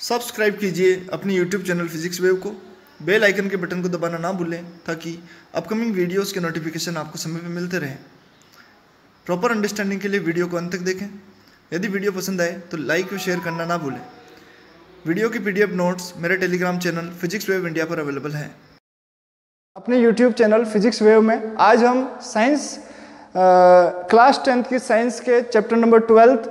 Subscribe कीजिए अपनी YouTube channel physics wave को। बेल आइकन के बटन को दबाना ना भूलें ताकि अपकमिंग वीडियोस के नोटिफिकेशन आपको समय पर मिलते रहें। प्रॉपर अंडरस्टैंडिंग के लिए वीडियो को अंत तक देखें। यदि वीडियो पसंद आए तो लाइक और शेयर करना ना भूलें। वीडियो की PDF नोट्स मेरे Telegram channel physics wave India पर अवेलेबल हैं। अपने यूट्यूब चैनल फिजिक्स वेव में आज हम साइंस क्लास 10th की साइंस के चैप्टर नंबर 12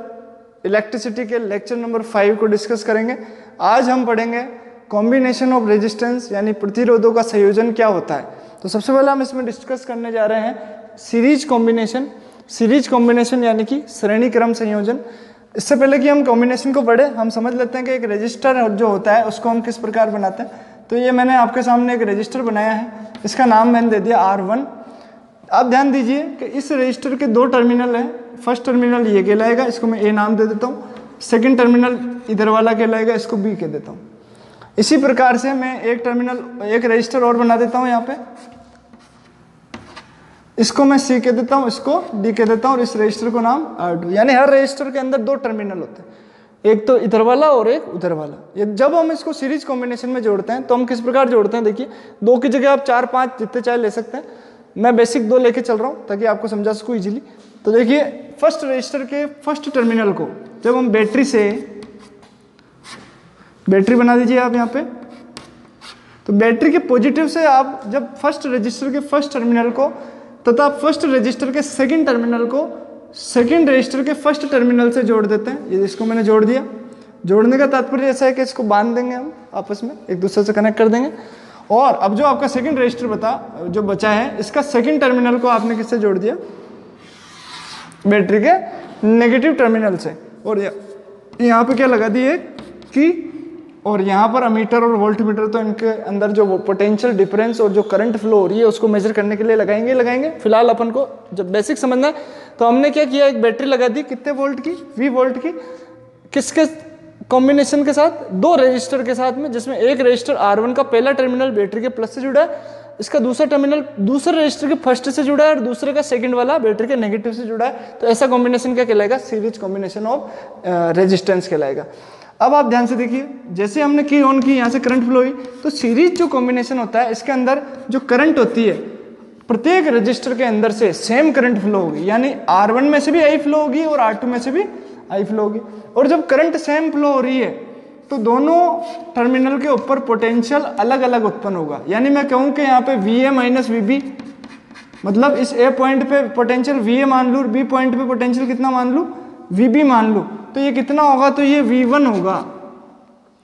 इलेक्ट्रिसिटी के लेक्चर नंबर 5 को डिस्कस करेंगे। आज हम पढ़ेंगे कॉम्बिनेशन ऑफ रेजिस्टेंस यानी प्रतिरोधों का संयोजन क्या होता है। तो सबसे पहले हम इसमें डिस्कस करने जा रहे हैं सीरीज कॉम्बिनेशन। सीरीज कॉम्बिनेशन यानी कि श्रेणी क्रम संयोजन। इससे पहले कि हम कॉम्बिनेशन को पढ़े हम समझ लेते हैं कि एक रजिस्टर जो होता है उसको हम किस प्रकार बनाते हैं। तो ये मैंने आपके सामने एक रजिस्टर बनाया है, इसका नाम मैंने दे दिया R1। आप ध्यान दीजिए कि इस रजिस्टर के दो टर्मिनल हैं। फर्स्ट टर्मिनल ये कहलाएगा, इसको मैं A नाम दे देता हूँ। सेकंड टर्मिनल इधर वाला कहलाएगा, इसको B कह देता हूँ। इसी प्रकार से मैं एक रजिस्टर और बना देता हूँ यहाँ पे, इसको मैं C कह देता हूँ, इसको D कह देता हूँ और इस रजिस्टर को नाम R2। यानी हर रजिस्टर के अंदर दो टर्मिनल होते हैं, एक तो इधर वाला और एक उधर वाला। ये जब हम इसको सीरीज कॉम्बिनेशन में जोड़ते हैं तो हम किस प्रकार जोड़ते हैं, देखिए दो की जगह आप 4 5 जितने चाहे ले सकते हैं। मैं बेसिक 2 लेके चल रहा हूँ ताकि आपको समझा सकूँ इजीली। तो देखिए फर्स्ट रजिस्टर के फर्स्ट टर्मिनल को जब हम बैटरी बना दीजिए आप यहाँ पे, तो बैटरी के पॉजिटिव से आप जब फर्स्ट रजिस्टर के फर्स्ट टर्मिनल को तथा फर्स्ट रजिस्टर के सेकंड टर्मिनल को सेकंड रजिस्टर के फर्स्ट टर्मिनल से जोड़ देते हैं। ये इसको मैंने जोड़ दिया। जोड़ने का तात्पर्य ऐसा है कि इसको बांध देंगे हम आपस में, एक दूसरे से कनेक्ट कर देंगे। और अब जो आपका सेकंड रजिस्टर जो बचा है, इसका सेकंड टर्मिनल को आपने किससे जोड़ दिया, बैटरी के नेगेटिव टर्मिनल से। और यहाँ पे क्या लगा दिए कि, और यहाँ पर अमीटर और वोल्टमीटर तो इनके अंदर जो पोटेंशियल डिफरेंस और जो करंट फ्लो हो रही है उसको मेजर करने के लिए लगाएंगे। फिलहाल अपन को जब बेसिक समझना है तो हमने क्या किया, एक बैटरी लगा दी कितने वोल्ट की, 20 वोल्ट की। किसके कॉम्बिनेशन के साथ, दो रजिस्टर के साथ में, जिसमें एक रजिस्टर R1 का पहला टर्मिनल बैटरी के प्लस से जुड़ा है, इसका दूसरा टर्मिनल दूसरे रजिस्टर के फर्स्ट से जुड़ा है और दूसरे का सेकंड वाला बैटरी के नेगेटिव से जुड़ा है। तो ऐसा कॉम्बिनेशन क्या कहलाएगा, सीरीज कॉम्बिनेशन ऑफ रेजिस्टेंस कहलाएगा। अब आप ध्यान से देखिए, जैसे हमने की ऑन की, यहाँ से करंट फ्लो हुई, तो सीरीज जो कॉम्बिनेशन होता है इसके अंदर जो करंट होती है प्रत्येक रजिस्टर के अंदर से सेम करंट फ्लो होगी। यानी R1 में से भी I फ्लो होगी और R2 में से भी I फ्लो होगी। और जब करंट सेम फ्लो हो रही है तो दोनों टर्मिनल के ऊपर पोटेंशियल अलग अलग उत्पन्न होगा। यानी मैं कहूँ कि यहाँ पे VA माइनस VB, मतलब इस A पॉइंट पे पोटेंशियल VA मान लूँ और B पॉइंट पे पोटेंशियल कितना मान लूँ, VB मान लूँ, तो ये कितना होगा, तो ये V1 होगा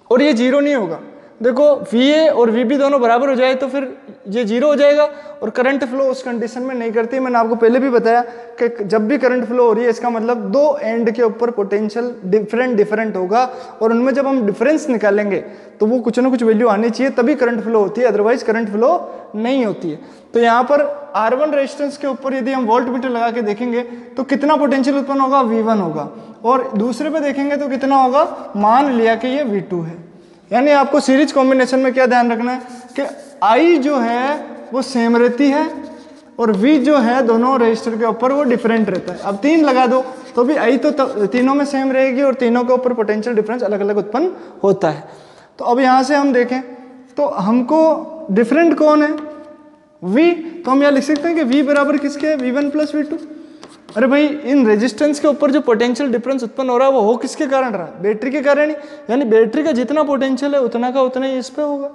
और ये 0 नहीं होगा। देखो VA और VB दोनों बराबर हो जाए तो फिर ये 0 हो जाएगा और करंट फ्लो उस कंडीशन में नहीं करती। मैंने आपको पहले भी बताया कि जब भी करंट फ्लो हो रही है इसका मतलब दो एंड के ऊपर पोटेंशियल डिफरेंट होगा और उनमें जब हम डिफरेंस निकालेंगे तो वो कुछ ना कुछ वैल्यू आनी चाहिए, तभी करंट फ्लो होती है, अदरवाइज करंट फ्लो नहीं होती है। तो यहाँ पर R1 रेजिस्टेंस के ऊपर यदि हम वोल्ट मीटर लगा के देखेंगे तो कितना पोटेंशियल उत्पन्न होगा, V1 होगा। और दूसरे पे देखेंगे तो कितना होगा, मान लिया कि ये V2 है। यानी आपको सीरीज कॉम्बिनेशन में क्या ध्यान रखना है कि I जो है वो सेम रहती है और V जो है दोनों रजिस्टर के ऊपर वो डिफरेंट रहता है। अब 3 लगा दो तो भी I तो तीनों में सेम रहेगी और तीनों के ऊपर पोटेंशियल डिफरेंस अलग अलग उत्पन्न होता है। तो अब यहाँ से हम देखें तो हमको डिफरेंट कौन है, V। तो हम यहाँ लिख सकते हैं कि V बराबर किसके है, V1 प्लस V2। अरे भाई इन रेजिस्टेंस के ऊपर जो पोटेंशियल डिफरेंस उत्पन्न हो रहा है वो हो किसके कारण रहा, बैटरी के कारण ही। यानी बैटरी का जितना पोटेंशियल है उतना का उतना ही इस पे होगा।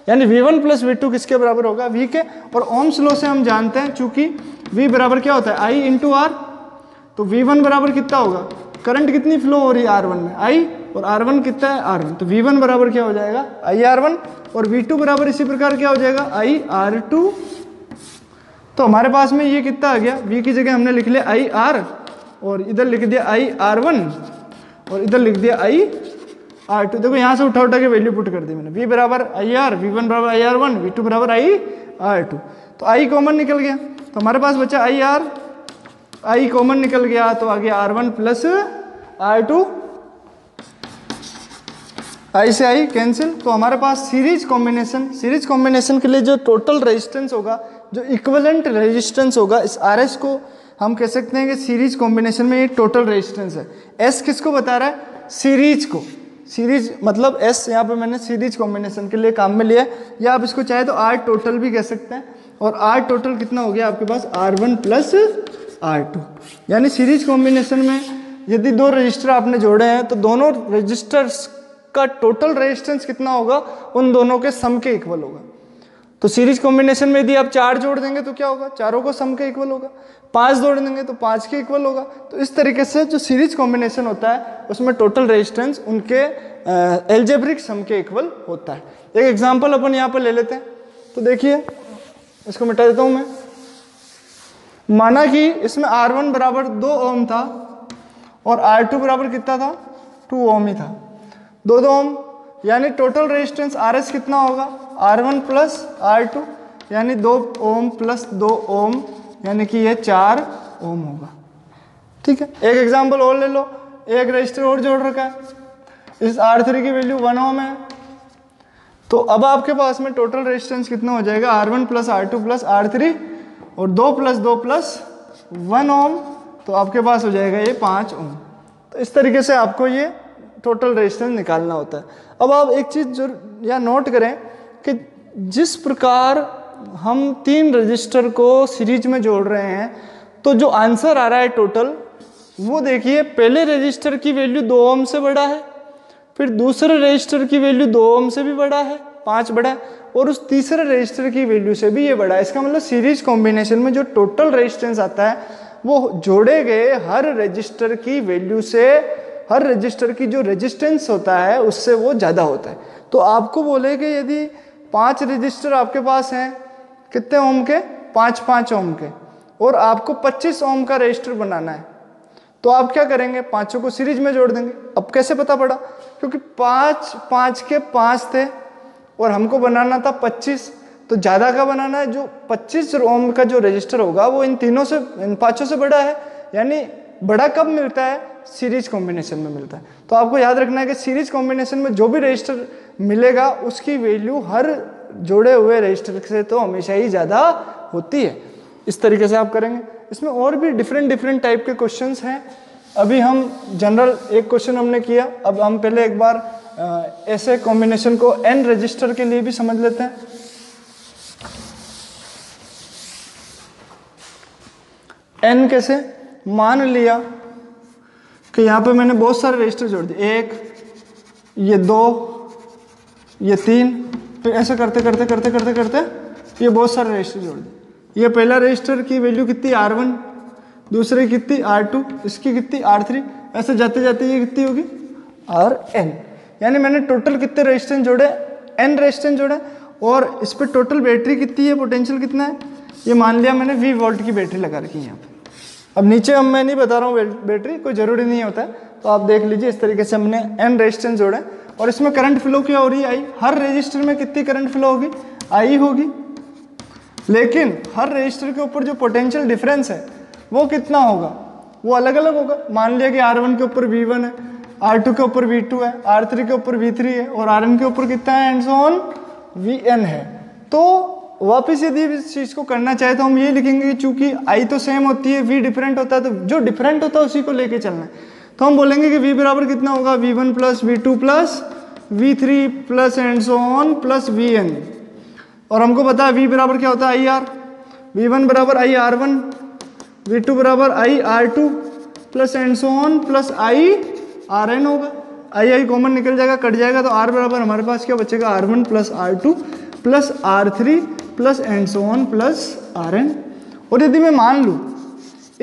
यानी V1 प्लस V2 किसके बराबर होगा, V के। और ओम्स लॉ से हम जानते हैं चूंकि V बराबर क्या होता है, I इंटू R। तो V1 बराबर कितना होगा, करंट कितनी फ्लो हो रही है R1 में, I, और R1 कितना है, R1। तो V1 बराबर क्या हो जाएगा, IR1। और V2 बराबर इसी प्रकार क्या हो जाएगा, IR2। तो हमारे पास में ये कितना आ गया, V की जगह हमने लिख लिया IR और इधर लिख दिया IR1 और इधर लिख दिया IR2। देखो यहाँ से उठा के वैल्यू पुट कर दी मैंने, V बराबर IR, V1 बराबर IR1, V2 बराबर IR2। तो I कॉमन निकल गया तो हमारे पास बचा IR, I कॉमन निकल गया तो आ गया R1 प्लस R2, I से I कैंसिल। तो हमारे पास सीरीज कॉम्बिनेशन के लिए जो टोटल रेजिस्टेंस होगा, जो इक्विवेलेंट रेजिस्टेंस होगा, इस RS को हम कह सकते हैं कि सीरीज कॉम्बिनेशन में ये टोटल रेजिस्टेंस है। S किसको बता रहा है, सीरीज को। सीरीज मतलब S यहाँ पे मैंने सीरीज कॉम्बिनेशन के लिए काम में लिया है, या आप इसको चाहे तो R टोटल भी कह सकते हैं। और R टोटल कितना हो गया आपके पास, R1 प्लस R2। यानी सीरीज कॉम्बिनेशन में यदि दो रजिस्टर आपने जोड़े हैं तो दोनों रजिस्टर्स का टोटल रेजिस्टेंस कितना होगा, उन दोनों के सम के इक्वल होगा। तो सीरीज कॉम्बिनेशन में यदि आप 4 जोड़ देंगे तो क्या होगा, चारों को सम के इक्वल होगा। 5 जोड़ देंगे तो 5 के इक्वल होगा। तो इस तरीके से जो सीरीज कॉम्बिनेशन होता है उसमें टोटल रेजिस्टेंस उनके एल्जेब्रिक सम के इक्वल होता है। एक एग्जांपल अपन यहाँ पर ले लेते हैं। तो देखिए इसको मिटा देता हूँ मैं। माना कि इसमें R1 बराबर 2 ओम था और R2 बराबर कितना था, 2 ओम ही था। 2 ओम यानी टोटल रेजिस्टेंस RS कितना होगा, R1 प्लस R2 यानी 2 ओम प्लस 2 ओम यानी कि ये 4 ओम होगा। ठीक है, एक एग्जांपल और ले लो। एक रजिस्टर और जोड़ रखा है, इस R3 की वैल्यू 1 ओम है। तो अब आपके पास में टोटल रेजिस्टेंस कितना हो जाएगा, R1 plus R2 plus R3 और 2 प्लस 2 प्लस 1 ओम, तो आपके पास हो जाएगा ये 5 ओम। तो इस तरीके से आपको ये टोटल रेजिस्टेंस निकालना होता है। अब आप एक चीज़ जो या नोट करें कि जिस प्रकार हम 3 रजिस्टर को सीरीज में जोड़ रहे हैं तो जो आंसर आ रहा है टोटल, वो देखिए पहले रजिस्टर की वैल्यू 2 ओम से बड़ा है, फिर दूसरे रजिस्टर की वैल्यू 2 ओम से भी बड़ा है, 5 बड़ा है, और उस तीसरे रजिस्टर की वैल्यू से भी ये बड़ा है। इसका मतलब सीरीज कॉम्बिनेशन में जो टोटल रेजिस्टेंस आता है वो जोड़े गए हर रजिस्टर की वैल्यू से, हर रजिस्टर की जो रेजिस्टेंस होता है उससे वो ज़्यादा होता है। तो आपको बोले कि यदि 5 रजिस्टर आपके पास हैं, कितने ओम के, 5 ओम के, और आपको 25 ओम का रजिस्टर बनाना है, तो आप क्या करेंगे, पांचों को सीरीज में जोड़ देंगे। अब कैसे पता पड़ा, क्योंकि 5 के 5 थे और हमको बनाना था 25, तो ज़्यादा का बनाना है। जो 25 ओम का जो रजिस्टर होगा वो इन तीनों से, इन 5 से बड़ा है। यानी बड़ा कब मिलता है, सीरीज कॉम्बिनेशन में मिलता है। तो आपको याद रखना है कि सीरीज कॉम्बिनेशन में जो भी रजिस्टर मिलेगा उसकी वैल्यू हर जोड़े हुए रजिस्टर से तो हमेशा ही ज़्यादा होती है। इस तरीके से आप करेंगे। इसमें और भी डिफरेंट टाइप के क्वेश्चंस हैं। अभी हम जनरल एक क्वेश्चन हमने किया, अब हम पहले एक बार ऐसे कॉम्बिनेशन को n रजिस्टर के लिए भी समझ लेते हैं। n कैसे, मान लिया कि यहाँ पे मैंने बहुत सारे रजिस्टर जोड़ दिए, 1, ये 2, ये 3, फिर ऐसे करते ये बहुत सारे रजिस्टर जोड़ दिए। ये पहला रजिस्टर की वैल्यू कितनी, R1, दूसरे की कितनी, R2, इसकी कितनी, R3, ऐसे जाते जाते ये कितनी होगी, Rn। यानी मैंने टोटल कितने रेजिस्टेंस जोड़े, n रेजिस्टेंस जोड़े, और इस पर टोटल बैटरी कितनी है, पोटेंशियल कितना है, ये मान लिया मैंने 20 वोल्ट की बैटरी लगा रखी है यहाँ पे। अब नीचे हम मैं नहीं बता रहा हूँ बैटरी, कोई ज़रूरी नहीं होता है, तो आप देख लीजिए। इस तरीके से हमने n रेजिस्टेंस जोड़े और इसमें करंट फ्लो क्या हो रही है, I। हर रजिस्टर में कितनी करंट फ्लो होगी, I होगी। लेकिन हर रजिस्टर के ऊपर जो पोटेंशियल डिफरेंस है वो कितना होगा, वो अलग अलग होगा। मान लिया कि R1 के ऊपर V1 है, R2 के ऊपर V2 है, R3 के ऊपर V3 है, और Rn के ऊपर कितना है, एंड सो ऑन Vn है। तो वापस यदि इस चीज़ को करना चाहे तो हम ये लिखेंगे कि चूंकि I तो सेम होती है, V डिफरेंट होता है, तो जो डिफरेंट होता है उसी को लेके चलना है। तो हम बोलेंगे कि V बराबर कितना होगा, V1 plus V2 plus V3 plus and so on plus Vn। और हमको पता है V बराबर क्या होता है, IR। V1 बराबर IR1, V2 बराबर IR2 plus and so on plus IRn होगा। I कॉमन निकल जाएगा, कट जाएगा, तो R बराबर हमारे पास क्या बचेगा, R1 plus R2 plus R3 plus and so on plus Rn। और यदि मैं मान लूँ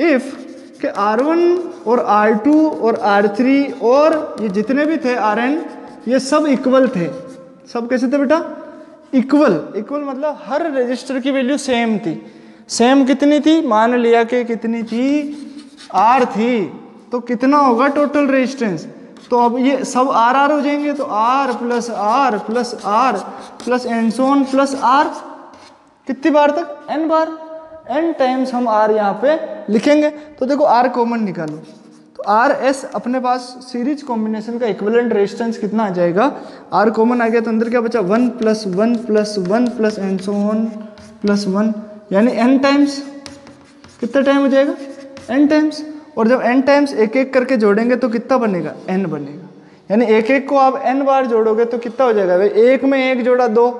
इफ कि R1 और R2 और R3 और ये जितने भी थे Rn, ये सब इक्वल थे। सब कैसे थे बेटा, इक्वल मतलब हर रजिस्टर की वैल्यू सेम थी। सेम कितनी थी, मान लिया कि कितनी थी, R थी, तो कितना होगा टोटल रेजिस्टेंस। तो अब ये सब R हो जाएंगे, तो R plus R plus R plus and so on plus R, कितनी बार तक, n बार, n टाइम्स हम R यहाँ पे लिखेंगे। तो देखो R कॉमन निकालो, तो RS अपने पास सीरीज कॉम्बिनेशन का इक्विवेलेंट रेजिस्टेंस कितना आ जाएगा, R कॉमन आ गया, तो अंदर क्या बचा, 1 plus 1 plus 1 plus and so on plus 1, यानी n टाइम्स, कितना टाइम हो जाएगा, n टाइम्स। और जब n टाइम्स एक एक करके जोड़ेंगे तो कितना बनेगा, n बनेगा। यानी एक एक को आप n बार जोड़ोगे तो कितना हो जाएगा भाई, एक में एक जोड़ा 2,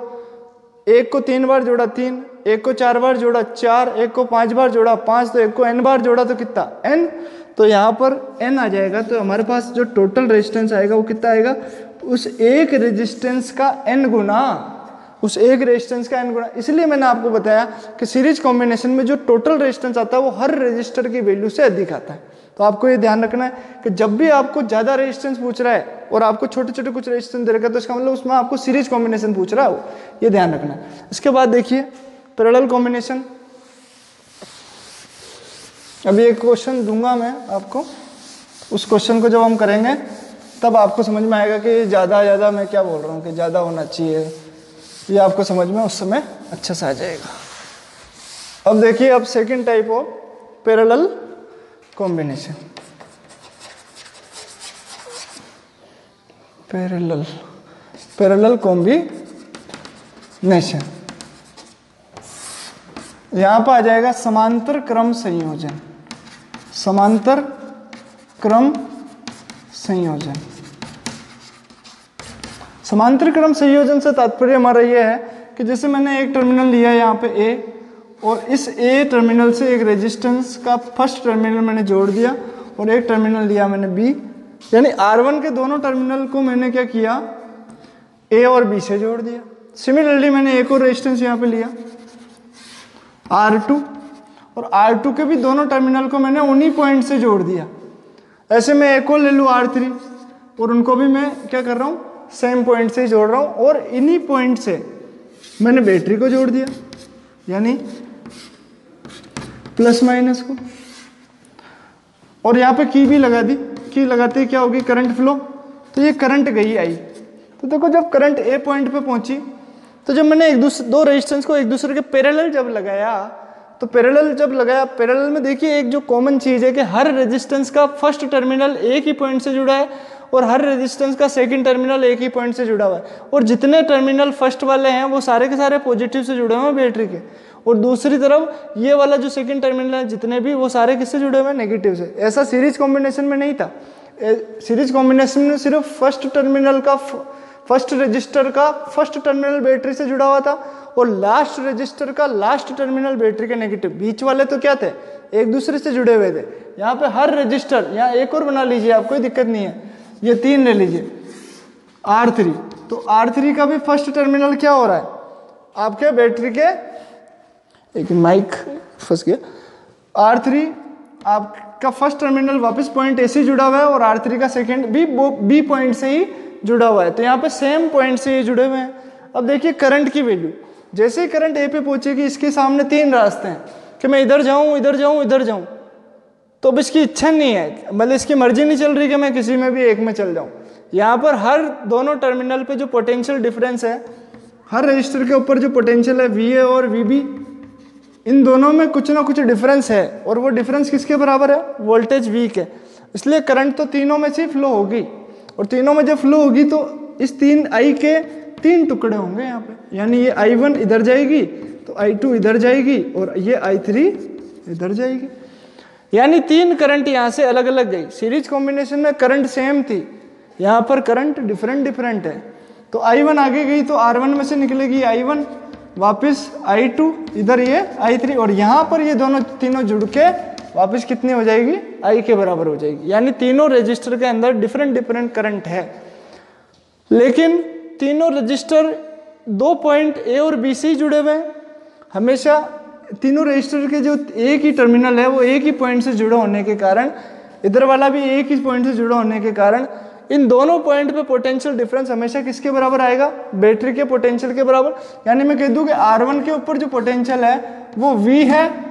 एक को 3 बार जोड़ा 3, एक को 4 बार जोड़ा 4, एक को 5 बार जोड़ा 5, तो एक को n बार जोड़ा तो कितना n। तो यहाँ पर n आ जाएगा, तो हमारे पास जो टोटल रेजिस्टेंस आएगा वो कितना आएगा, उस एक रेजिस्टेंस का n गुना, उस एक रेजिस्टेंस का n गुना। इसलिए मैंने आपको बताया कि सीरीज कॉम्बिनेशन में जो टोटल रेजिस्टेंस आता है वो हर रेजिस्टर की वैल्यू से अधिक आता है। तो आपको ये ध्यान रखना है कि जब भी आपको ज़्यादा रेजिस्टेंस पूछ रहा है और आपको छोटे छोटे कुछ रेजिस्टेंस दे रखा है तो इसका मतलब उसमें आपको सीरीज कॉम्बिनेशन पूछ रहा है, ये ध्यान रखना है। इसके बाद देखिए पैरेलल कॉम्बिनेशन। अभी एक क्वेश्चन दूंगा मैं आपको, उस क्वेश्चन को जब हम करेंगे तब आपको समझ में आएगा कि ज़्यादा मैं क्या बोल रहा हूँ कि ज़्यादा होना चाहिए, ये आपको समझ में उस समय अच्छा सा आ जाएगा। अब देखिए, अब second type of parallel combination, parallel combination. यहाँ पर आ जाएगा समांतर क्रम संयोजन, समांतर क्रम संयोजन। समांतर क्रम संयोजन से तात्पर्य हमारा यह है कि जैसे मैंने एक टर्मिनल लिया यहाँ पे A, और इस A टर्मिनल से एक रेजिस्टेंस का फर्स्ट टर्मिनल मैंने जोड़ दिया और एक टर्मिनल लिया मैंने B, यानी R1 के दोनों टर्मिनल को मैंने क्या किया, A और B से जोड़ दिया। सिमिलरली मैंने एक और रेजिस्टेंस यहाँ पे लिया R2, और R2 के भी दोनों टर्मिनल को मैंने उन्हीं पॉइंट से जोड़ दिया। ऐसे मैं एक और ले लूँ R3, और उनको भी मैं क्या कर रहा हूँ, सेम पॉइंट से जोड़ रहा हूँ, और इन्हीं पॉइंट से मैंने बैटरी को जोड़ दिया, यानी प्लस माइनस को, और यहाँ पे की भी लगा दी। की लगाते ही क्या होगी, करंट फ्लो। तो ये करंट गई आई, तो देखो जब करंट ए पॉइंट पे पहुंची तो जब मैंने दो रेजिस्टेंस को एक दूसरे के पैरेलल जब लगाया, तो पैरेलल जब लगाया, पैरेलल में देखिए एक जो कॉमन चीज़ है कि हर रेजिस्टेंस का फर्स्ट टर्मिनल एक ही पॉइंट से जुड़ा है और हर रेजिस्टेंस का सेकंड टर्मिनल एक ही पॉइंट से जुड़ा हुआ है, और जितने टर्मिनल फर्स्ट वाले हैं वो सारे के सारे पॉजिटिव से जुड़े हुए हैं बैटरी के, और दूसरी तरफ ये वाला जो सेकंड टर्मिनल है जितने भी वो सारे किससे जुड़े हुए हैं, नेगेटिव से। ऐसा सीरीज कॉम्बिनेशन में नहीं था। सीरीज कॉम्बिनेशन में सिर्फ फर्स्ट टर्मिनल का फर्स्ट रजिस्टर का फर्स्ट टर्मिनल बैटरी से जुड़ा हुआ था और लास्ट रजिस्टर का लास्ट टर्मिनल बैटरी के नेगेटिव। बीच वाले तो क्या थे, एक दूसरे से जुड़े हुए थे। यहाँ पे हर रजिस्टर, यहाँ एक और बना लीजिए, आप कोई दिक्कत नहीं है, ये 3 ले लीजिए R3, तो R3 का भी फर्स्ट टर्मिनल क्या हो रहा है, आपके बैटरी के, एक माइक फंस गया, R3 आपका फर्स्ट टर्मिनल वापस पॉइंट A से जुड़ा हुआ है और R3 का सेकंड भी B पॉइंट से ही जुड़ा हुआ है, तो यहाँ पे सेम पॉइंट से ये जुड़े हुए हैं। अब देखिए करंट की वैल्यू, जैसे ही करंट A पे पहुंचेगी इसके सामने 3 रास्ते हैं कि मैं इधर जाऊं, इधर जाऊं, इधर जाऊं, तो अब इसकी इच्छा नहीं है, मतलब इसकी मर्जी नहीं चल रही कि मैं किसी में भी एक में चल जाऊं। यहाँ पर हर दोनों टर्मिनल पे जो पोटेंशियल डिफरेंस है, हर रजिस्टर के ऊपर जो पोटेंशियल है VA और VB, इन दोनों में कुछ ना कुछ डिफरेंस है, और वो डिफरेंस किसके बराबर है, वोल्टेज V के। इसलिए करंट तो तीनों में से फ्लो होगी, और तीनों में जब फ्लो होगी तो इस 3I के 3 टुकड़े होंगे यहाँ पे, यानी ये I1 इधर जाएगी तो I2 इधर जाएगी और ये I3 इधर जाएगी, यानी 3 करंट यहाँ से अलग अलग गई। सीरीज कॉम्बिनेशन में करंट सेम थी, यहाँ पर करंट डिफरेंट है। तो I1 आगे गई तो R1 में से निकलेगी I1, वापस I2, इधर ये I3, और यहाँ पर ये दोनों तीनों जुड़ के वापस कितनी हो जाएगी, I के बराबर हो जाएगी। यानी तीनों रजिस्टर के अंदर डिफरेंट करंट है, लेकिन तीनों रजिस्टर 2 पॉइंट A और B से ही जुड़े हुए हैं। हमेशा तीनों रजिस्टर के जो एक ही टर्मिनल है वो एक ही पॉइंट से जुड़ा होने के कारण, इधर वाला भी एक ही पॉइंट से जुड़ा होने के कारण, इन दोनों पॉइंट पे पोटेंशियल डिफरेंस हमेशा किसके बराबर आएगा, बैटरी के पोटेंशियल के बराबर। यानी मैं कह दूं कि R1 के ऊपर जो पोटेंशियल है वो V है,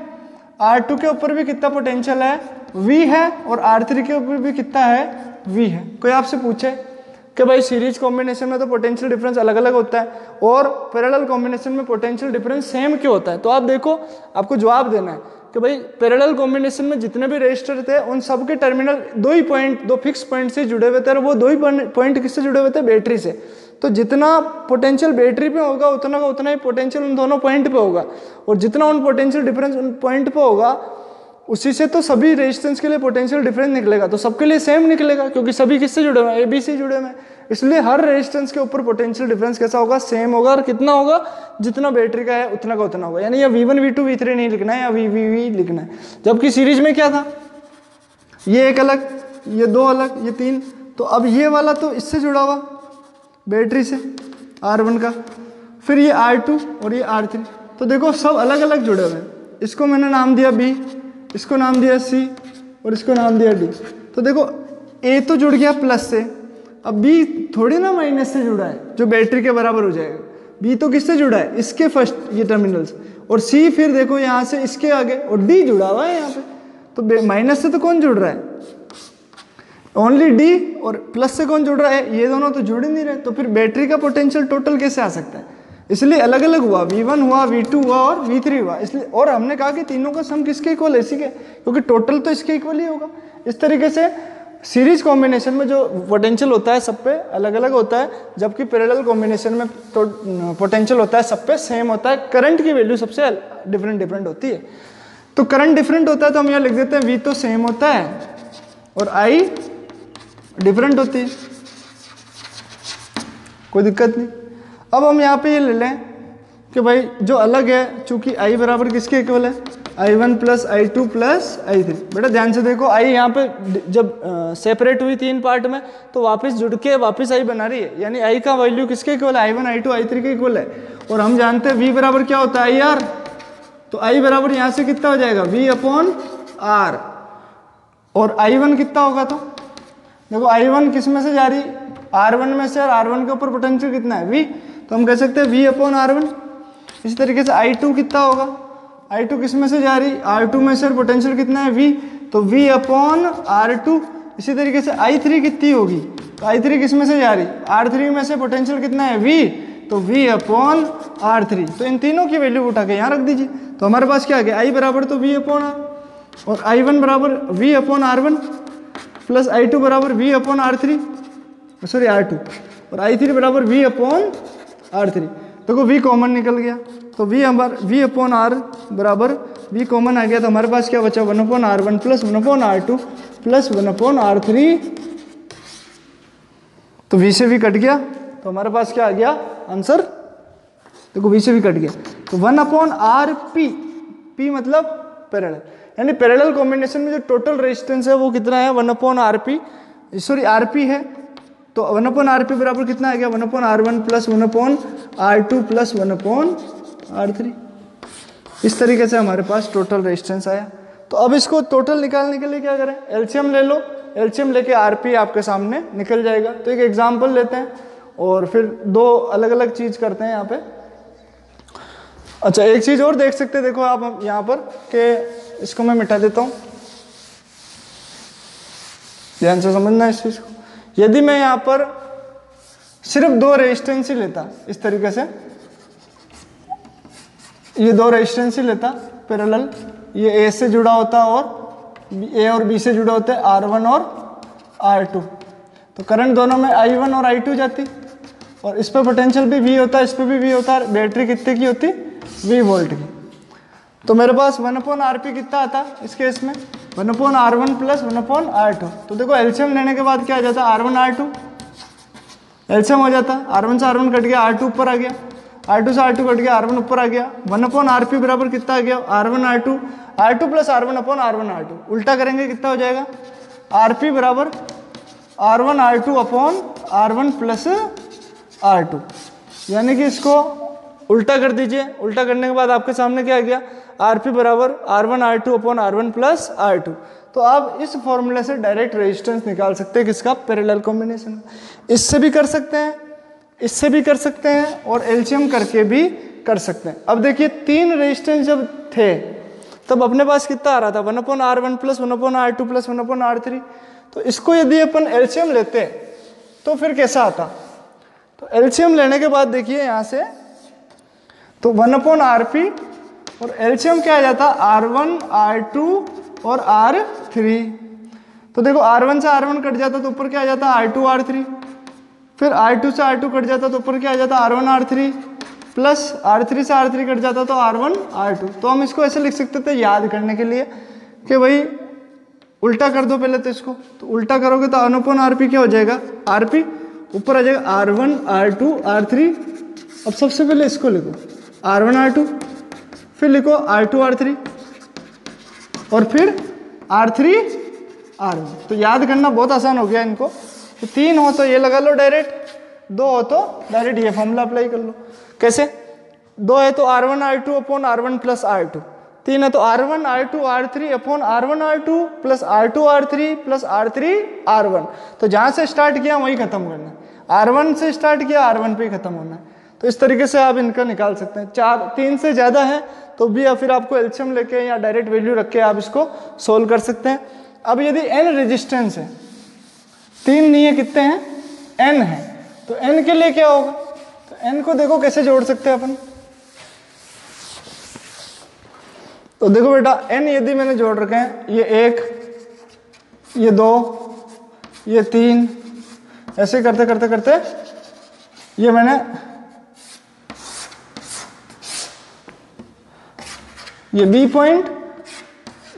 R2 के ऊपर भी कितना पोटेंशियल है, V है, और R3 के ऊपर भी कितना है, V है। कोई आपसे पूछे कि भाई सीरीज कॉम्बिनेशन में तो पोटेंशियल डिफरेंस अलग अलग होता है और पैरेलल कॉम्बिनेशन में पोटेंशियल डिफरेंस सेम क्यों होता है, तो आप देखो, आपको जवाब देना है कि भाई पैरेलल कॉम्बिनेशन में जितने भी रजिस्टर थे उन सब के टर्मिनल 2 फिक्स पॉइंट से जुड़े हुए थे, और वो 2 ही पॉइंट किससे जुड़े हुए थे, बैटरी से। तो जितना पोटेंशियल बैटरी पे होगा उतना का उतना ही पोटेंशियल उन दोनों पॉइंट पे होगा, और जितना उन पोटेंशियल डिफरेंस उन पॉइंट पे होगा उसी से तो सभी रेजिस्टेंस के लिए पोटेंशियल डिफरेंस निकलेगा, तो सबके लिए सेम निकलेगा क्योंकि सभी किससे जुड़े हुए हैं, ABC जुड़े हुए हैं। इसलिए हर रेजिस्टेंस के ऊपर पोटेंशियल डिफरेंस कैसा होगा, सेम होगा। और कितना होगा, जितना बैटरी का है उतना का उतना होगा। यानी या V1 V2 V3 नहीं लिखना है, या VV लिखना है। जबकि सीरीज में क्या था, ये एक अलग, ये दो अलग, ये तीन। तो अब ये वाला तो इससे जुड़ा हुआ बैटरी से R1 का, फिर ये R2 और ये R3। तो देखो सब अलग अलग जुड़े हुए हैं। इसको मैंने नाम दिया B, इसको नाम दिया C और इसको नाम दिया D। तो देखो A तो जुड़ गया प्लस से, अब B थोड़ी ना माइनस से जुड़ा है जो बैटरी के बराबर हो जाएगा। B तो किससे जुड़ा है, इसके फर्स्ट ये टर्मिनल्स, और C फिर देखो यहाँ से इसके आगे, और D जुड़ा हुआ है यहाँ पे। तो माइनस से तो कौन जुड़ रहा है, ओनली D, और प्लस से कौन जुड़ रहा है, ये दोनों तो जुड़ ही नहीं रहे। तो फिर बैटरी का पोटेंशियल टोटल कैसे आ सकता है, इसलिए अलग अलग हुआ, V1 हुआ, V2 हुआ और V3 हुआ। इसलिए और हमने कहा कि तीनों का सम किसके इक्वल है, इसी के, क्योंकि टोटल तो इसके इक्वल ही होगा। इस तरीके से सीरीज कॉम्बिनेशन में जो पोटेंशियल होता है सब पे अलग अलग होता है, जबकि पैरेलल कॉम्बिनेशन में पोटेंशियल होता है सब पे सेम होता है। करंट की वैल्यू सबसे डिफरेंट होती है। तो करंट डिफरेंट होता है तो हम यहाँ लिख देते हैं V तो सेम होता है और I डिफरेंट होती है, कोई दिक्कत नहीं। अब हम यहाँ पे ये ले लें कि भाई जो अलग है, चूंकि I बराबर किसके इक्वल है, I1 plus I2 plus I3। बेटा ध्यान से देखो, I यहाँ पे जब सेपरेट हुई तीन पार्ट में तो वापस जुड़ के वापस I बना रही है, यानी I का वैल्यू किसके इक्वल है, I1 I2 I3 के इक्वल है। और हम जानते हैं V बराबर क्या होता है, IR। तो I बराबर यहाँ से कितना हो जाएगा, V/R। और I1 कितना होगा, तो देखो I1 किस में से जा रही, R1 में से, और R1 के ऊपर पोटेंशियल कितना है, V। तो हम कह सकते हैं V/R1। इसी तरीके से I2 कितना होगा, I2 किस में से जा रही, R2 में से, और पोटेंशियल कितना है, V। तो V/R2। इसी तरीके से I3 कितनी होगी, तो I3 किस में से जा रही, R3 में से, पोटेंशियल कितना है, V। तो V/R3। तो इन तीनों की वैल्यू उठा के यहाँ रख दीजिए। तो हमारे पास क्या आ गया, I बराबर तो V/R, और I1 बराबर V/R1 प्लस I2 बराबर V/R3, सॉरी R2, और I3 बराबर V/R3। देखो V कॉमन निकल गया, तो V/R बराबर V कॉमन आ गया। तो हमारे पास क्या बचा, 1/R1 plus 1/R2 plus 1/R3। तो V से V कट गया, तो हमारे पास क्या आ गया आंसर, देखो V से V कट गया। तो 1/RP, P मतलब पैरेलल, यानी पैरेलल कॉम्बिनेशन में जो टोटल रेजिस्टेंस है वो कितना है, 1/RP, सॉरी RP है। तो 1/RP बराबर कितना आ गया, 1/R1 plus 1/R2 plus 1/R3। इस तरीके से हमारे पास टोटल रेजिस्टेंस आया। तो अब इसको टोटल निकालने के लिए क्या करें, एलसीएम ले लो, एलसीएम लेके आरपी आपके सामने निकल जाएगा। तो एक एग्जांपल लेते हैं और फिर दो अलग अलग चीज करते हैं यहाँ पे। अच्छा एक चीज और देख सकते हैं, देखो आप यहाँ पर कि इसको मैं मिटा देता हूँ, ध्यान से समझना इस चीज को। यदि मैं यहाँ पर सिर्फ दो रेजिस्टेंस ही लेता इस तरीके से, ये दो रेजिस्टेंस ही लेता पैरेलल, ये ए से जुड़ा होता और ए और बी से जुड़ा होता है R1 और R2, तो करंट दोनों में I1 और I2 जाती, और इस पर पोटेंशियल भी V होता है, इस पर भी V होता है। बैटरी कितने की होती, V वोल्ट की। तो मेरे पास 1/RP कितना आता इस केस में, 1/R1 प्लस 1/R2। तो देखो एलसीएम लेने के बाद क्या आ जाता, R1 R2 एलसीएम हो जाता, R1 से R1 कट गया, R2 ऊपर आ गया, R2 से R2 कट गया, R1 ऊपर आ गया। 1/RP बराबर कितना आ गया, R1 R2, R2 plus R1/R1 R2। उल्टा करेंगे कितना हो जाएगा, RP बराबर R1 R2 upon R1 plus R2, यानी कि इसको उल्टा कर दीजिए। उल्टा करने के बाद आपके सामने क्या आ गया, RP बराबर R1 R2 upon R1 plus R2। तो आप इस फॉर्मूले से डायरेक्ट रेजिस्टेंस निकाल सकते हैं किसका, पैरेलल कॉम्बिनेशन। इससे भी कर सकते हैं, इससे भी कर सकते हैं, और एलसीएम करके भी कर सकते हैं। अब देखिए तीन रेजिस्टेंस जब थे तब अपने पास कितना आ रहा था, 1/R1 plus 1/R2 plus 1/R3। तो इसको यदि अपन एलसीएम लेते तो फिर कैसा आता, तो एलसीएम लेने के बाद देखिए यहाँ से, तो 1/RP और एलसीएम क्या आ जाता, R1 R2 और R3। तो देखो R1 से R1 कट जाता तो ऊपर क्या आ जाता, R2 R3, फिर R2 से R2 कट जाता तो ऊपर क्या आ जाता, R1 R3, प्लस R3 से R3 कट जाता तो R1 R2। तो हम इसको ऐसे लिख सकते थे याद करने के लिए कि भाई उल्टा कर दो पहले तो इसको, तो उल्टा करोगे तो R1 अपॉन RP क्या हो जाएगा, RP ऊपर आ जाएगा R1 R2 R3। अब सबसे पहले इसको लिखो R1 R2, फिर लिखो R2 R3 और फिर R3 R1। तो याद करना बहुत आसान हो गया इनको। तो 3 हो तो ये लगा लो डायरेक्ट, 2 हो तो डायरेक्ट ये फॉर्मूला अप्लाई कर लो। कैसे, 2 है तो R1 R2 upon R1 plus R2, 3 है तो R1 R2 R3 upon R1 R2 plus R2 R3 plus R3 R1। तो जहां से स्टार्ट किया वहीं खत्म करना है, R1 से स्टार्ट किया R1 पे ही खत्म होना है। तो इस तरीके से आप इनका निकाल सकते हैं। 3 से ज़्यादा है तो भी या फिर आपको एलसीएम लेके या डायरेक्ट वैल्यू रख के आप इसको सोल्व कर सकते हैं। अब यदि n रेजिस्टेंस है, 3 नहीं है, कितने हैं, n है, तो n के लिए क्या होगा, तो n को देखो कैसे जोड़ सकते हैं अपन। तो देखो बेटा n यदि मैंने जोड़ रखे हैं, ये 1, ये 2, ये 3, ऐसे करते करते करते ये मैंने ये B पॉइंट,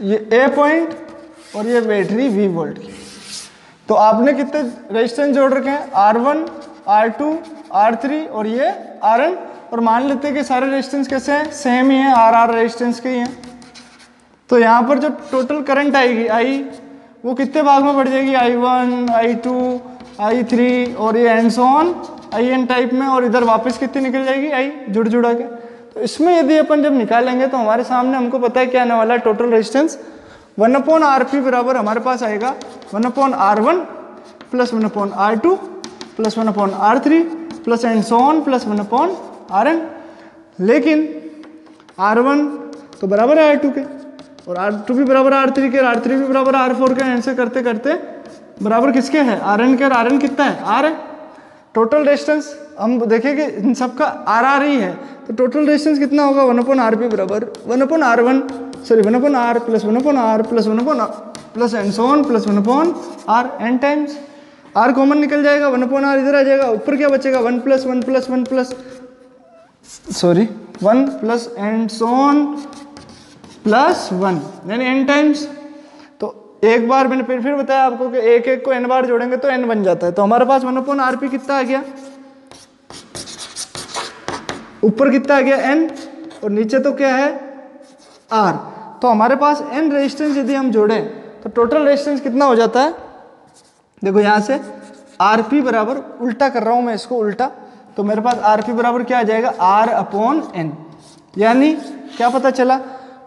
ये A पॉइंट और ये बैटरी V वोल्ट की। तो आपने कितने रेजिस्टेंस जोड़ रखे हैं, R1 R2 R3 और ये Rn। और मान लेते हैं कि सारे रेजिस्टेंस कैसे हैं, सेम ही है, RR रेजिस्टेंस के ही हैं। तो यहाँ पर जो टोटल करंट आएगी I, वो कितने भाग में बढ़ जाएगी, I1 I2 I3 और ये and so on IN type में, और इधर वापस कितनी निकल जाएगी I जुड़ जुड़ा के। तो इसमें यदि अपन जब निकालेंगे तो हमारे सामने हमको पता है क्या आने वाला है, टोटल रेजिस्टेंस 1 अपॉन RP बराबर हमारे पास आएगा 1 upon R1 plus 1 upon R2 plus 1 upon R3 plus and so on plus 1 upon Rn। लेकिन R1 तो बराबर है R2 के, और R2 भी बराबर R3 के, और R3 भी बराबर R4 के, ऐसे करते करते बराबर किसके है, Rn के। और Rn कितना है, R है। टोटल रेजिस्टेंस हम देखें कि इन सबका RR ही है, तो टोटल रेजिस्टेंस कितना होगा, 1 अपॉन RP बराबर 1 upon R1 sorry 1 upon R plus 1 upon R plus 1 upon plus and so on plus 1 upon R n times. R common निकल जाएगा, 1 अपॉन R इधर आ जाएगा, ऊपर क्या बचेगा 1 plus 1 plus 1 plus sorry 1 plus and so on plus 1 यानी n times. तो एक बार मैंने फिर बताया आपको कि एक एक को n बार जोड़ेंगे तो n बन जाता है। तो हमारे पास 1 अपॉन RP कितना आ गया, ऊपर कितना आ गया n और नीचे तो क्या है R। तो हमारे पास n रेजिस्टेंस यदि हम जोड़ें तो टोटल रेजिस्टेंस कितना हो जाता है, देखो यहाँ से RP बराबर, उल्टा कर रहा हूँ मैं इसको उल्टा, तो मेरे पास RP बराबर क्या आ जाएगा, R अपॉन n। यानी क्या पता चला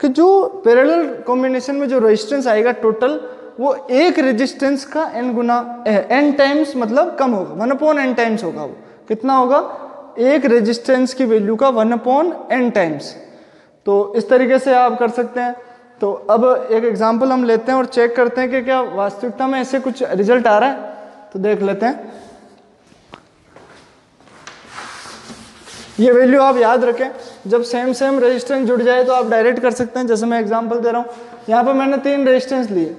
कि जो पैरेलल कॉम्बिनेशन में जो रेजिस्टेंस आएगा टोटल, वो एक रेजिस्टेंस का n गुना n टाइम्स मतलब कम होगा, 1 अपॉन n टाइम्स होगा। वो कितना होगा, एक रेजिस्टेंस की वैल्यू का 1 अपॉन n टाइम्स। तो इस तरीके से आप कर सकते हैं। तो अब एक एग्जांपल हम लेते हैं और चेक करते हैं कि क्या वास्तविकता में ऐसे कुछ रिजल्ट आ रहा है। तो देख लेते हैं, ये वैल्यू आप याद रखें, जब सेम रेजिस्टेंस जुड़ जाए तो आप डायरेक्ट कर सकते हैं। जैसे मैं एग्जांपल दे रहा हूँ, यहाँ पर मैंने 3 रेजिस्टेंस लिए,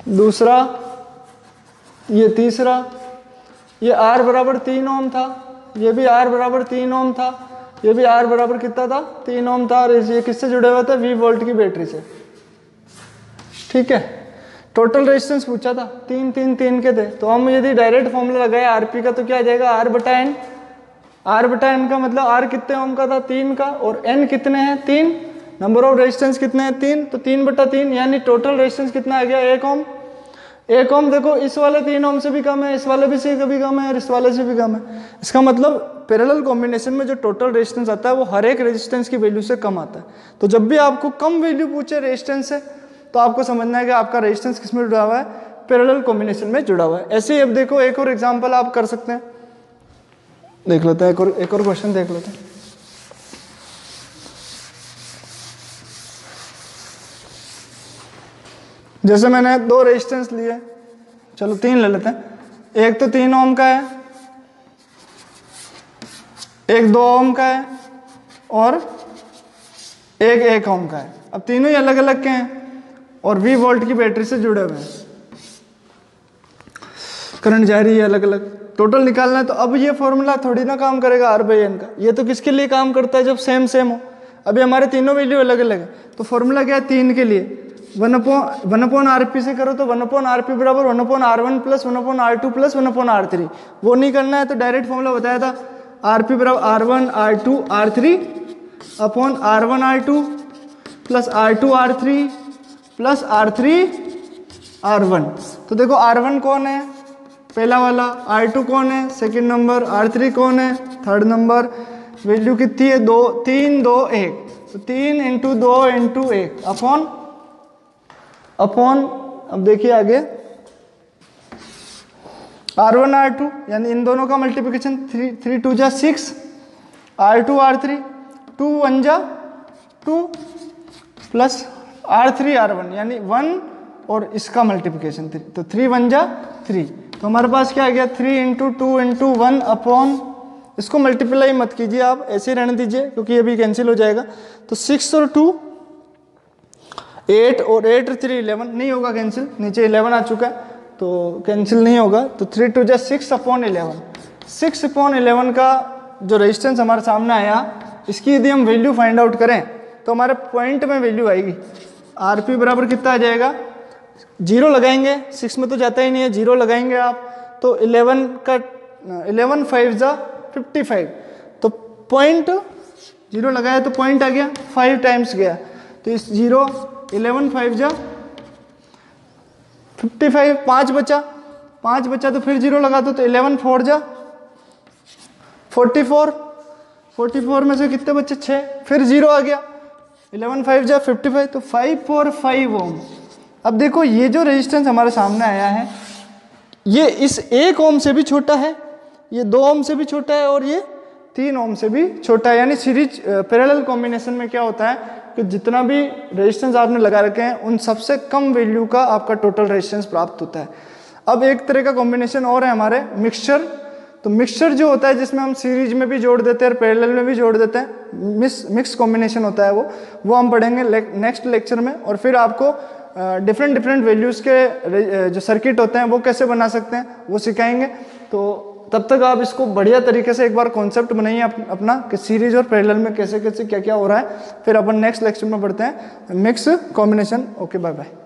दूसरा, ये तीसरा, ये R बराबर 3 ओम था, ये भी R बराबर 3 ओम था, ये भी R बराबर कितना था, 3 ओम था, और ये किससे जुड़े हुए थे, V वोल्ट की बैटरी से। ठीक है, टोटल रेजिस्टेंस पूछा था, 3 3 3 के थे। तो हम यदि डायरेक्ट फॉर्मूला लगाए RP का तो क्या आ जाएगा, R बटा N। R बटा N का मतलब R कितने ओम का था, 3 का, और N कितने हैं, 3। नंबर ऑफ रेजिस्टेंस कितने हैं, 3, तो 3 बटा 3 यानी टोटल रेजिस्टेंस कितना आ गया, 1 ओम। 1 ओम देखो इस वाले 3 ओम से भी कम है, इस वाले भी से कभी कम है, और इस वाले से भी कम है। इसका मतलब पैरेलल कॉम्बिनेशन में जो टोटल रेजिस्टेंस आता है वो हर एक रेजिस्टेंस की वैल्यू से कम आता है। तो जब भी आपको कम वैल्यू पूछे रेजिस्टेंस से, तो आपको समझना है कि आपका रेजिस्टेंस किस में जुड़ा हुआ है, पैरेलल कॉम्बिनेशन में जुड़ा हुआ है। ऐसे ही अब देखो एक और एग्जांपल आप कर सकते हैं, देख लेते हैं, एक और क्वेश्चन देख लेते हैं। जैसे मैंने 2 रेजिस्टेंस लिए, चलो 3 ले लेते हैं। एक तो 3 ओम का है, एक 2 ओम का है, और एक 1 ओम का है। अब तीनों ही अलग अलग के हैं और V वोल्ट की बैटरी से जुड़े हुए हैं, करंट जा रही है अलग अलग, टोटल निकालना है। तो अब ये फॉर्मूला थोड़ी ना काम करेगा R/N का, ये तो किसके लिए काम करता है, जब सेम हो। अभी हमारे तीनों वैल्यू अलग अलग है, तो फॉर्मूला क्या है 3 के लिए 1/RP से करो तो 1/RP बराबर 1/R1 plus 1/R2 plus 1/R3। वो नहीं करना है तो डायरेक्ट फॉर्मूला बताया था RP बराबर R1 R2 R3 upon R1 R2 plus R2 R3 plus R3 R1। तो देखो R1 कौन है, पहला वाला, R2 कौन है, सेकंड नंबर, R3 कौन है, थर्ड नंबर। वैल्यू कितनी है 2 3 2 1, तो 3 इंटू 2 इंटू 1 अपॉन अब देखिए आगे R1 R2 यानी इन दोनों का मल्टीप्लिकेशन 3 2 जा 6 R2 R3 2 1 जा 2 प्लस R3 R1 यानी 1 और इसका मल्टीप्लिकेशन 3, तो 3 1 जा 3। तो हमारे पास क्या आ गया 3 इंटू 2 इंटू 1 अपॉन, इसको मल्टीप्लाई मत कीजिए आप, ऐसे ही रहने दीजिए क्योंकि ये भी कैंसिल हो जाएगा। तो 6 और 2 8 और 8 और 3 11, नहीं होगा कैंसिल, नीचे 11 आ चुका है तो कैंसिल नहीं होगा। तो 3 2 जा 6 अपॉन 11, 6 अपॉन 11 का जो रेजिस्टेंस हमारे सामने आया, इसकी यदि हम वैल्यू फाइंड आउट करें तो हमारे पॉइंट में वैल्यू आएगी। RP बराबर कितना आ जाएगा, 0 लगाएंगे, 6 में तो जाता ही नहीं है, 0 लगाएंगे आप तो 11 का 11 5 जा 55, तो पॉइंट 0 लगाया तो पॉइंट आ गया 5 टाइम्स गया, तो इस 0 11 5 जा 55, 5 बचा तो फिर 0 लगा दो तो 11 4 जा 44 में से कितने बच्चे 6, फिर 0 आ गया 11 5 जा 55, तो 545 ओम। अब देखो ये जो रेजिस्टेंस हमारे सामने आया है ये इस 1 ओम से भी छोटा है, ये 2 ओम से भी छोटा है और ये 3 ओम से भी छोटा है। यानी सीरीज पैरेलल कॉम्बिनेशन में क्या होता है कि जितना भी रेजिस्टेंस आपने लगा रखे हैं उन सबसे कम वैल्यू का आपका टोटल रेजिस्टेंस प्राप्त होता है। अब एक तरह का कॉम्बिनेशन और है हमारे मिक्सचर। तो मिक्सचर जो होता है जिसमें हम सीरीज में भी जोड़ देते हैं और पैरेलल में भी जोड़ देते हैं, मिक्स कॉम्बिनेशन होता है वो हम पढ़ेंगे नेक्स्ट लेक्चर में। और फिर आपको डिफरेंट वैल्यूज़ के जो सर्किट होते हैं वो कैसे बना सकते हैं वो सिखाएंगे। तो तब तक आप इसको बढ़िया तरीके से एक बार कॉन्सेप्ट बनाइए अपना कि सीरीज और पैरेलल में कैसे कैसे क्या क्या हो रहा है। फिर अपन नेक्स्ट लेक्चर में पढ़ते हैं mix combination. Okay bye bye.